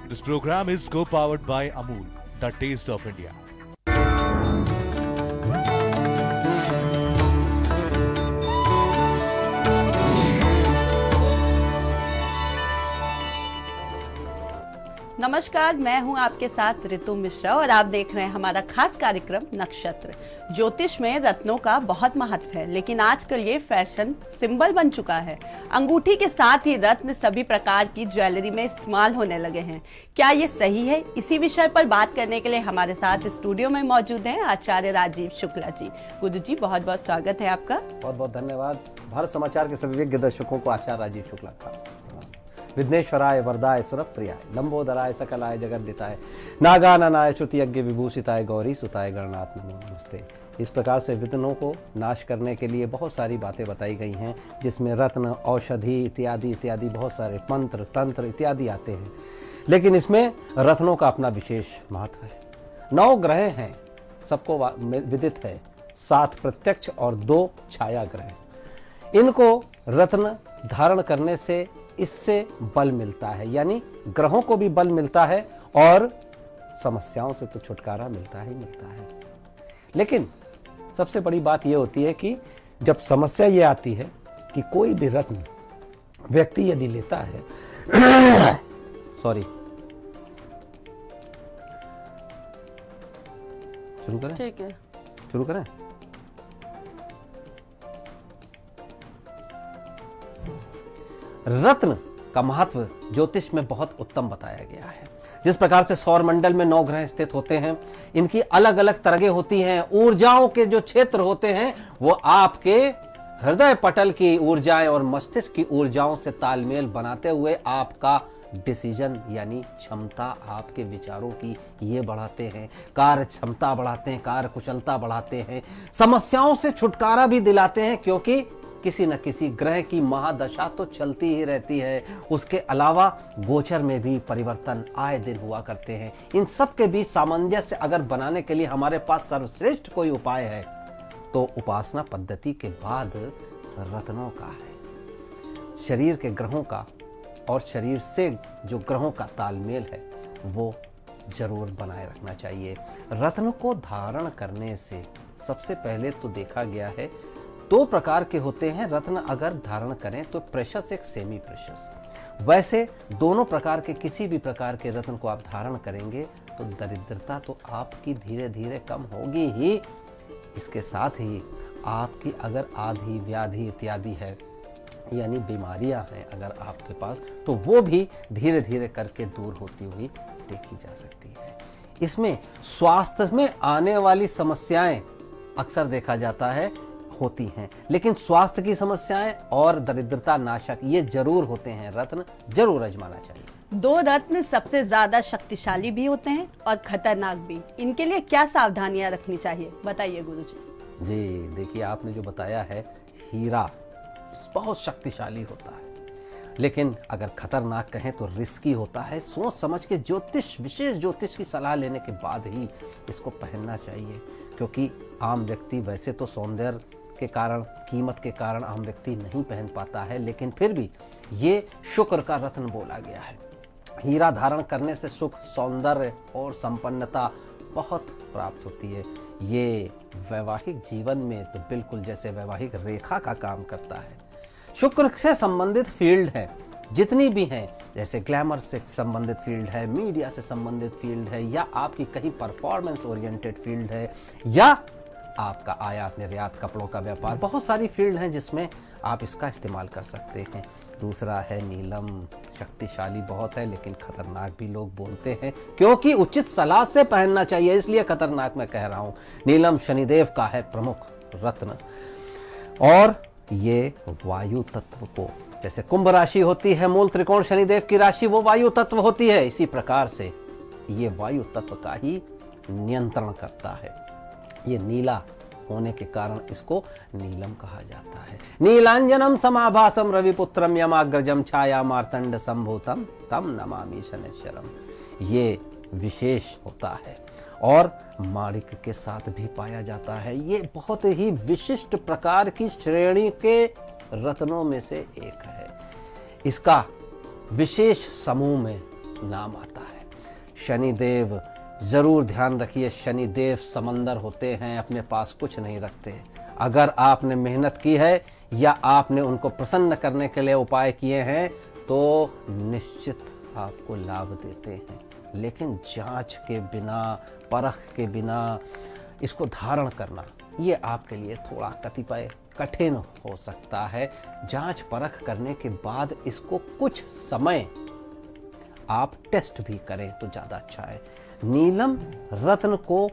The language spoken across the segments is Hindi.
This program is co-powered by Amul, the taste of India. नमस्कार, मैं हूं आपके साथ ऋतु मिश्रा और आप देख रहे हैं हमारा खास कार्यक्रम नक्षत्र। ज्योतिष में रत्नों का बहुत महत्व है, लेकिन आजकल ये फैशन सिंबल बन चुका है। अंगूठी के साथ ही रत्न सभी प्रकार की ज्वेलरी में इस्तेमाल होने लगे हैं। क्या ये सही है? इसी विषय पर बात करने के लिए हमारे साथ स्टूडियो में मौजूद हैं आचार्य राजीव शुक्ला जी। गुरु जी, बहुत बहुत स्वागत है आपका। बहुत बहुत धन्यवाद। भारत समाचार के सभी विज्ञ दर्शकों को आचार्य राजीव शुक्ला का विघ्नेश्वराय वरदाय सुरप्रियाय लंबोदराय सकलाय जगद्दिताय नागाननाय श्रुति यज्ञ विभूषिताय गौरी सुताय गणनाथ नमो नमस्ते। इस प्रकार से विघ्नों को नाश करने के लिए बहुत सारी बातें बताई गई हैं, जिसमें रत्न, औषधि इत्यादि इत्यादि बहुत सारे मंत्र, तंत्र इत्यादि आते हैं। लेकिन इसमें रत्नों का अपना विशेष महत्व है। 9 ग्रह हैं, सबको विदित है, 7 प्रत्यक्ष और 2 छाया ग्रह। इनको रत्न धारण करने से इससे बल मिलता है, यानी ग्रहों को भी बल मिलता है और समस्याओं से तो छुटकारा मिलता ही मिलता है। लेकिन सबसे बड़ी बात यह होती है कि जब समस्या ये आती है कि कोई भी रत्न व्यक्ति यदि लेता है सॉरी, शुरू करें? ठीक है, शुरू करें। रत्न का महत्व ज्योतिष में बहुत उत्तम बताया गया है। जिस प्रकार से सौर मंडल में 9 ग्रह स्थित होते हैं, इनकी अलग अलग तरंगें होती हैं। ऊर्जाओं के जो क्षेत्र होते हैं वो आपके हृदय पटल की ऊर्जाएं और मस्तिष्क की ऊर्जाओं से तालमेल बनाते हुए आपका डिसीजन यानी क्षमता, आपके विचारों की ये बढ़ाते हैं, कार्य क्षमता बढ़ाते हैं, कार्य कुशलता बढ़ाते हैं, समस्याओं से छुटकारा भी दिलाते हैं, क्योंकि किसी न किसी ग्रह की महादशा तो चलती ही रहती है। उसके अलावा गोचर में भी परिवर्तन आए दिन हुआ करते हैं। इन सब के बीच सामंजस्य अगर बनाने के लिए हमारे पास सर्वश्रेष्ठ कोई उपाय है तो उपासना पद्धति के बाद रत्नों का है। शरीर के ग्रहों का और शरीर से जो ग्रहों का तालमेल है वो जरूर बनाए रखना चाहिए। रत्न को धारण करने से सबसे पहले तो देखा गया है 2 प्रकार के होते हैं रत्न अगर धारण करें तो, प्रेशस एक सेमी प्रेशस। वैसे दोनों प्रकार के किसी भी प्रकार के रत्न को आप धारण करेंगे तो दरिद्रता तो आपकी धीरे धीरे कम होगी ही। इसके साथ ही आपकी अगर आधी व्याधि इत्यादि है, यानी बीमारियां हैं अगर आपके पास, तो वो भी धीरे धीरे करके दूर होती हुई देखी जा सकती है। इसमें स्वास्थ्य में आने वाली समस्याएं अक्सर देखा जाता है होती हैं, लेकिन स्वास्थ्य की समस्याएं और दरिद्रता नाशक ये जरूर होते हैं। रत्न जरूर आजमाना चाहिए। 2 रत्न सबसे ज्यादा शक्तिशाली भी होते हैं और खतरनाक भी। इनके लिए क्या सावधानियां रखनी चाहिए, बताइए गुरु जी। जी देखिए, आपने जो बताया है, हीरा बहुत शक्तिशाली होता है, लेकिन अगर खतरनाक कहें तो रिस्की होता है। सोच समझ के विशेष ज्योतिष की सलाह लेने के बाद ही इसको पहनना चाहिए, क्योंकि आम व्यक्ति वैसे तो सौंदर्य के कारण, कीमत के कारण आम व्यक्ति नहीं पहन पाता है, लेकिन फिर भी ये शुक्र का रत्न बोला गया है। हीरा धारण करने से सुख, सौंदर्य और संपन्नता बहुत प्राप्त होती है। ये वैवाहिक जीवन में तो बिल्कुल जैसे वैवाहिक रेखा का काम करता है। शुक्र से संबंधित फील्ड है जितनी भी हैं, जैसे ग्लैमर से संबंधित फील्ड है, मीडिया से संबंधित फील्ड है, या आपकी कहीं परफॉर्मेंस ओरिएंटेड फील्ड है, या आपका आयात निर्यात, कपड़ों का व्यापार, बहुत सारी फील्ड हैं जिसमें आप इसका इस्तेमाल कर सकते हैं। दूसरा है नीलम, शक्तिशाली बहुत है लेकिन खतरनाक भी लोग बोलते हैं, क्योंकि उचित सलाह से पहनना चाहिए, इसलिए खतरनाक मैं कह रहा हूं। नीलम शनिदेव का है प्रमुख रत्न, और ये वायु तत्व को, जैसे कुंभ राशि होती है मूल त्रिकोण शनिदेव की राशि, वो वायु तत्व होती है, इसी प्रकार से ये वायु तत्व का ही नियंत्रण करता है। ये नीला होने के कारण इसको नीलम कहा जाता है। नीलांजनम समाभासम रविपुत्रम यमाग्रजम छाया मार्तंड संभूतम तम नमामि शनैश्वरम। ये विशेष होता है और माणिक के साथ भी पाया जाता है। ये बहुत ही विशिष्ट प्रकार की श्रेणी के रत्नों में से एक है। इसका विशेष समूह में नाम आता है। शनिदेव जरूर ध्यान रखिए, शनिदेव समंदर होते हैं, अपने पास कुछ नहीं रखते। अगर आपने मेहनत की है या आपने उनको प्रसन्न करने के लिए उपाय किए हैं तो निश्चित आपको लाभ देते हैं। लेकिन जांच के बिना, परख के बिना इसको धारण करना ये आपके लिए थोड़ा कतिपय कठिन हो सकता है। जांच परख करने के बाद इसको कुछ समय आप टेस्ट भी करें तो ज़्यादा अच्छा है। नीलम रत्न को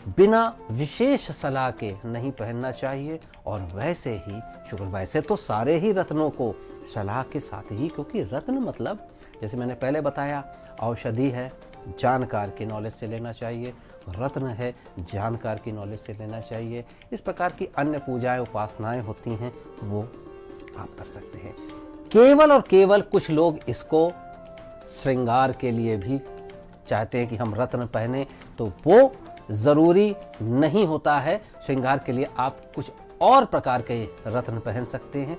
बिना विशेष सलाह के नहीं पहनना चाहिए, और वैसे ही शुक्र, वैसे तो सारे ही रत्नों को सलाह के साथ ही, क्योंकि रत्न मतलब जैसे मैंने पहले बताया औषधि है, जानकार की नॉलेज से लेना चाहिए, रत्न है, जानकार की नॉलेज से लेना चाहिए। इस प्रकार की अन्य पूजाएं उपासनाएं होती हैं वो आप कर सकते हैं। केवल और केवल कुछ लोग इसको श्रृंगार के लिए भी चाहते हैं कि हम रत्न पहने, तो वो ज़रूरी नहीं होता है। श्रृंगार के लिए आप कुछ और प्रकार के रत्न पहन सकते हैं,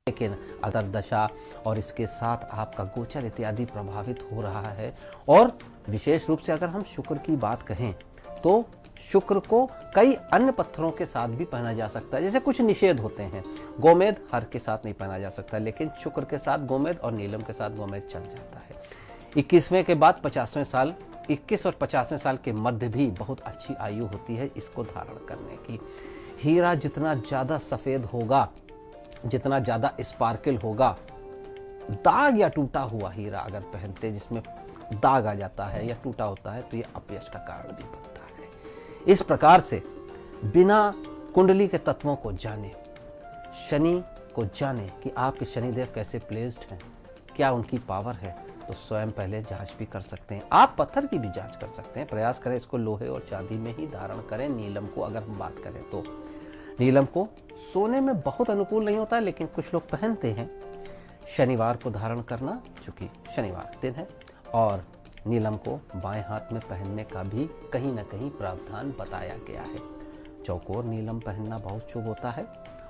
लेकिन अगर दशा और इसके साथ आपका गोचर इत्यादि प्रभावित हो रहा है, और विशेष रूप से अगर हम शुक्र की बात कहें तो शुक्र को कई अन्य पत्थरों के साथ भी पहना जा सकता है। जैसे कुछ निषेध होते हैं, गोमेद हर के साथ नहीं पहना जा सकता, लेकिन शुक्र के साथ गोमेद और नीलम के साथ गोमेद चल जाता है। 21वें के बाद 50वें साल, 21 और 50वें साल के मध्य भी बहुत अच्छी आयु होती है इसको धारण करने की। हीरा जितना ज़्यादा सफ़ेद होगा, जितना ज़्यादा स्पार्कल होगा, दाग या टूटा हुआ हीरा अगर पहनते जिसमें दाग आ जाता है या टूटा होता है तो ये अपयश का कारण भी बनता है। इस प्रकार से बिना कुंडली के तत्वों को जाने, शनि को जाने कि आपके शनिदेव कैसे प्लेस्ड हैं, क्या उनकी पावर है, तो स्वयं पहले जांच भी कर सकते हैं। आप पत्थर की भी जांच कर सकते हैं। प्रयास करें इसको लोहे और चांदी में ही धारण करें। नीलम को अगर हम बात करें तो नीलम को सोने में बहुत अनुकूल नहीं होता है, लेकिन कुछ लोग पहनते हैं। शनिवार को धारण करना, चूंकि शनिवार दिन है, और नीलम को बाएं हाथ में पहनने का भी कहीं ना कहीं प्रावधान बताया गया है। चौकोर नीलम पहनना बहुत शुभ होता है,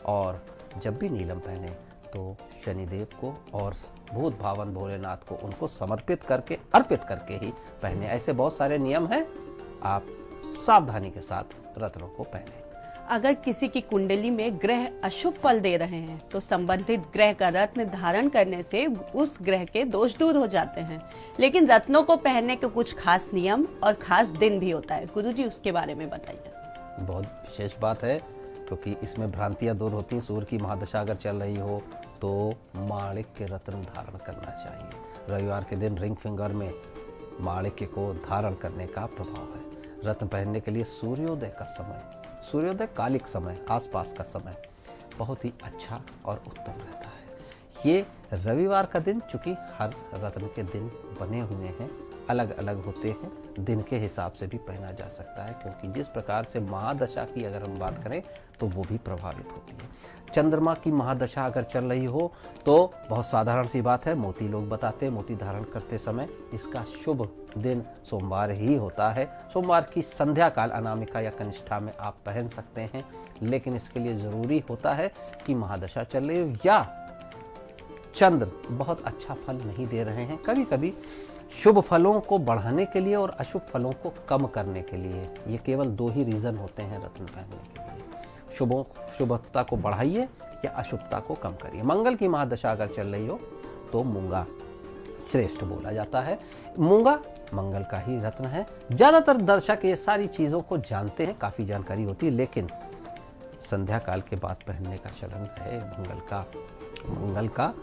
और जब भी नीलम पहने तो शनिदेव को और भूत भावन भोलेनाथ को उनको समर्पित करके, अर्पित करके ही पहने। ऐसे बहुत सारे नियम हैं, आप सावधानी के साथ रत्नों को पहने। अगर किसी की कुंडली में ग्रह अशुभ फल दे रहे हैं तो संबंधित ग्रह का रत्न धारण करने से उस ग्रह के दोष दूर हो जाते हैं। लेकिन रत्नों को पहनने के कुछ खास नियम और खास दिन भी होता है। गुरुजी, उसके बारे में बताइए। बहुत विशेष बात है, क्योंकि इसमें भ्रांतियां दूर होती हैं। सूर्य की महादशा अगर चल रही हो तो माणिक के रत्न धारण करना चाहिए। रविवार के दिन रिंग फिंगर में माणिक्य को धारण करने का प्रभाव है। रत्न पहनने के लिए सूर्योदय का समय, सूर्योदय कालिक समय, आसपास का समय बहुत ही अच्छा और उत्तम रहता है। ये रविवार का दिन, चूंकि हर रत्न के दिन बने हुए हैं, अलग अलग होते हैं, दिन के हिसाब से भी पहना जा सकता है, क्योंकि जिस प्रकार से महादशा की अगर हम बात करें तो वो भी प्रभावित होती है। चंद्रमा की महादशा अगर चल रही हो तो बहुत साधारण सी बात है, मोती लोग बताते हैं, मोती धारण करते समय इसका शुभ दिन सोमवार ही होता है। सोमवार की संध्या काल अनामिका या कनिष्ठा में आप पहन सकते हैं, लेकिन इसके लिए ज़रूरी होता है कि महादशा चल रही हो या चंद्र बहुत अच्छा फल नहीं दे रहे हैं। कभी कभी शुभ फलों को बढ़ाने के लिए और अशुभ फलों को कम करने के लिए, ये केवल दो ही रीज़न होते हैं रत्न पहनने के लिए। शुभता को बढ़ाइए या अशुभता को कम करिए। मंगल की महादशा अगर चल रही हो तो मूंगा श्रेष्ठ बोला जाता है। मूंगा मंगल का ही रत्न है। ज़्यादातर दर्शक ये सारी चीज़ों को जानते हैं, काफ़ी जानकारी होती है, लेकिन संध्या काल के बाद पहनने का चलन है मंगल का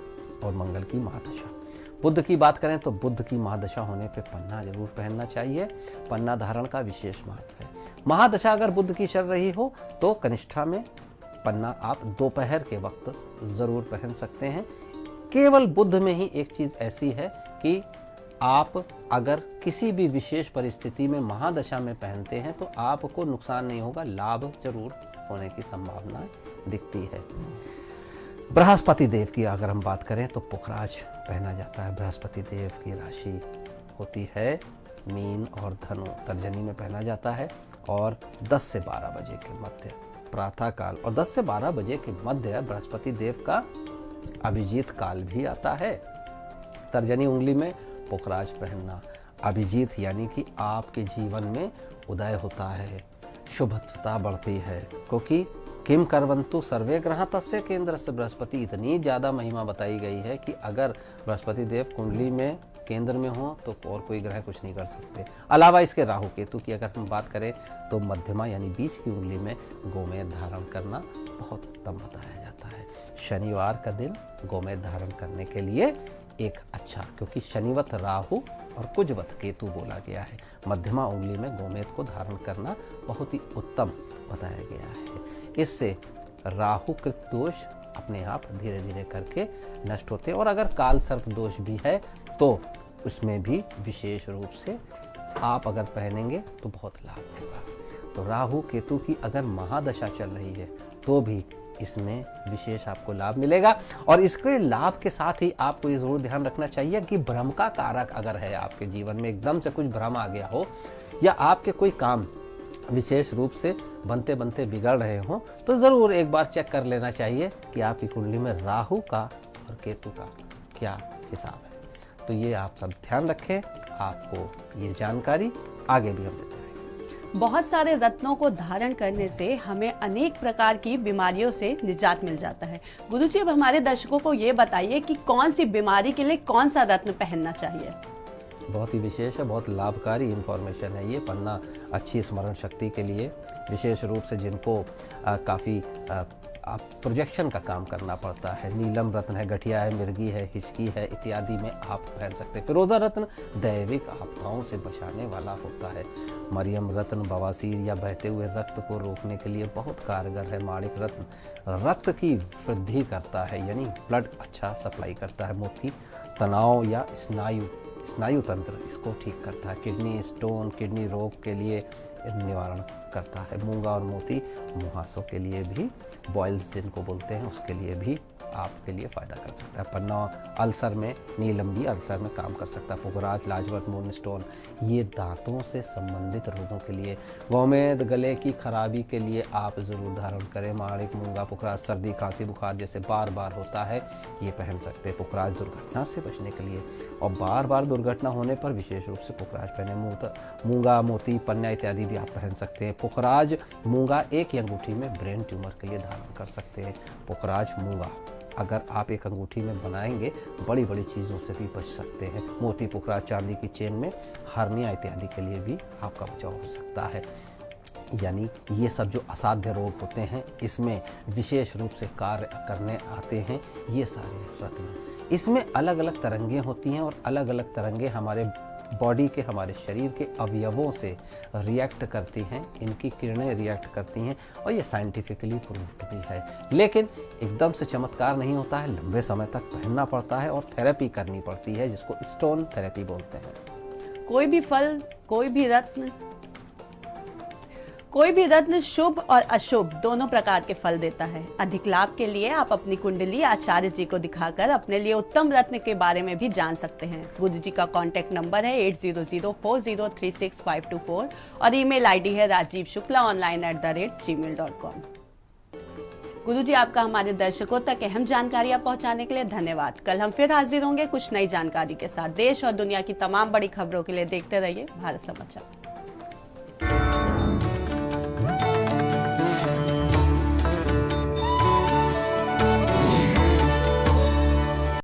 और मंगल की महादशा। बुध की बात करें तो बुध की महादशा होने पे पन्ना जरूर पहनना चाहिए। पन्ना धारण का विशेष महत्व है। महादशा अगर बुध की चल रही हो तो कनिष्ठा में पन्ना आप दोपहर के वक्त ज़रूर पहन सकते हैं। केवल बुध में ही एक चीज़ ऐसी है कि आप अगर किसी भी विशेष परिस्थिति में महादशा में पहनते हैं तो आपको नुकसान नहीं होगा, लाभ जरूर होने की संभावना दिखती है। बृहस्पति देव की अगर हम बात करें तो पुखराज पहना जाता है। बृहस्पति देव की राशि होती है मीन और धनु, तर्जनी में पहना जाता है, और 10 से 12 बजे के मध्य प्रातः काल और 10 से 12 बजे के मध्य बृहस्पति देव का अभिजीत काल भी आता है। तर्जनी उंगली में पुखराज पहनना, अभिजीत यानी कि आपके जीवन में उदय होता है, शुभता बढ़ती है, क्योंकि किम करवंतु सर्वे ग्रह तस्य केंद्र से बृहस्पति, इतनी ज़्यादा महिमा बताई गई है कि अगर बृहस्पति देव कुंडली में केंद्र में हो तो और कोई ग्रह कुछ नहीं कर सकते। अलावा इसके राहु केतु की अगर हम बात करें तो मध्यमा यानी बीच की उंगली में गोमेद धारण करना बहुत उत्तम बताया जाता है। शनिवार का दिन गोमेद धारण करने के लिए एक अच्छा, क्योंकि शनिवत राहु और कुजवत केतु बोला गया है, मध्यमा उंगली में गोमेद को धारण करना बहुत ही उत्तम बताया गया है। इससे राहु कृत दोष अपने आप धीरे धीरे करके नष्ट होते हैं, और अगर काल सर्प दोष भी है तो उसमें भी विशेष रूप से आप अगर पहनेंगे तो बहुत लाभ होगा। तो राहु केतु की अगर महादशा चल रही है तो भी इसमें विशेष आपको लाभ मिलेगा। और इसके लाभ के साथ ही आपको ये जरूर ध्यान रखना चाहिए कि भ्रम का कारक अगर है आपके जीवन में, एकदम से कुछ भ्रम आ गया हो या आपके कोई काम विशेष रूप से बनते बनते बिगड़ रहे हो, तो ज़रूर एक बार चेक कर लेना चाहिए कि आपकी कुंडली में राहु का और केतु का क्या हिसाब है। तो ये आप सब ध्यान रखें, आपको ये जानकारी आगे भी हम देते रहेंगे। बहुत सारे रत्नों को धारण करने से हमें अनेक प्रकार की बीमारियों से निजात मिल जाता है। गुरुजी, अब हमारे दर्शकों को ये बताइए कि कौन सी बीमारी के लिए कौन सा रत्न पहनना चाहिए। बहुत ही विशेष है, बहुत लाभकारी इन्फॉर्मेशन है ये। पन्ना अच्छी स्मरण शक्ति के लिए, विशेष रूप से जिनको काफ़ी प्रोजेक्शन का काम करना पड़ता है, नीलम रत्न है, गठिया है, मिर्गी है, हिचकी है इत्यादि में आप पहन सकते हैं। फिरोजा रत्न दैविक आपदाओं से बचाने वाला होता है। मरियम रत्न बवासीर या बहते हुए रक्त को रोकने के लिए बहुत कारगर है। माणिक रत्न रक्त की वृद्धि करता है, यानी ब्लड अच्छा सप्लाई करता है। मोती तनाव या स्नायु तंत्र इसको ठीक करता है। किडनी स्टोन, किडनी रोग के लिए निवारण करता है। मूंगा और मोती मुहासों के लिए भी, बॉयल्स जिनको बोलते हैं उसके लिए भी आपके लिए फ़ायदा कर सकता है। पन्ना अल्सर में, नीलम भी अल्सर में काम कर सकता है। पुखराज, लाजवत, मून स्टोन ये दांतों से संबंधित रोगों के लिए। गोमेद गले की खराबी के लिए आप ज़रूर धारण करें। माणिक, मूंगा, पुखराज सर्दी, खांसी, बुखार जैसे बार बार होता है ये पहन सकते हैं। पुखराज दुर्घटना से बचने के लिए, और बार बार दुर्घटना होने पर विशेष रूप से पुखराज पहने। मूंगा, मोती, पन्ना इत्यादि भी आप पहन सकते हैं। पुखराज, मूंगा एक ही अंगूठी में ब्रेन ट्यूमर के लिए धारण कर सकते हैं। पुखराज, मूंगा अगर आप एक अंगूठी में बनाएंगे बड़ी बड़ी चीज़ों से भी बच सकते हैं। मोती, पुखराज, चांदी की चेन में हार्निया इत्यादि के लिए भी आपका बचाव हो सकता है। यानी ये सब जो असाध्य रोग होते हैं इसमें विशेष रूप से कार्य करने आते हैं ये सारे रत्न। इसमें अलग अलग तरंगें होती हैं, और अलग अलग तरंगें हमारे बॉडी के, हमारे शरीर के अवयवों से रिएक्ट करती हैं, इनकी किरणें रिएक्ट करती हैं, और ये साइंटिफिकली प्रूव्ड भी है। लेकिन एकदम से चमत्कार नहीं होता है, लंबे समय तक पहनना पड़ता है और थेरेपी करनी पड़ती है, जिसको स्टोन थेरेपी बोलते हैं। कोई भी फल, कोई भी रत्न शुभ और अशुभ दोनों प्रकार के फल देता है। अधिक लाभ के लिए आप अपनी कुंडली आचार्य जी को दिखाकर अपने लिए उत्तम रत्न के बारे में भी जान सकते हैं। गुरु जी का कॉन्टैक्ट नंबर है 8004036524 और ईमेल आईडी है rajivshukla@gmail.com। गुरु जी, आपका हमारे दर्शकों तक अहम जानकारियां पहुंचाने के लिए धन्यवाद। कल हम फिर हाजिर होंगे कुछ नई जानकारी के साथ। देश और दुनिया की तमाम बड़ी खबरों के लिए देखते रहिए भारत समाचार।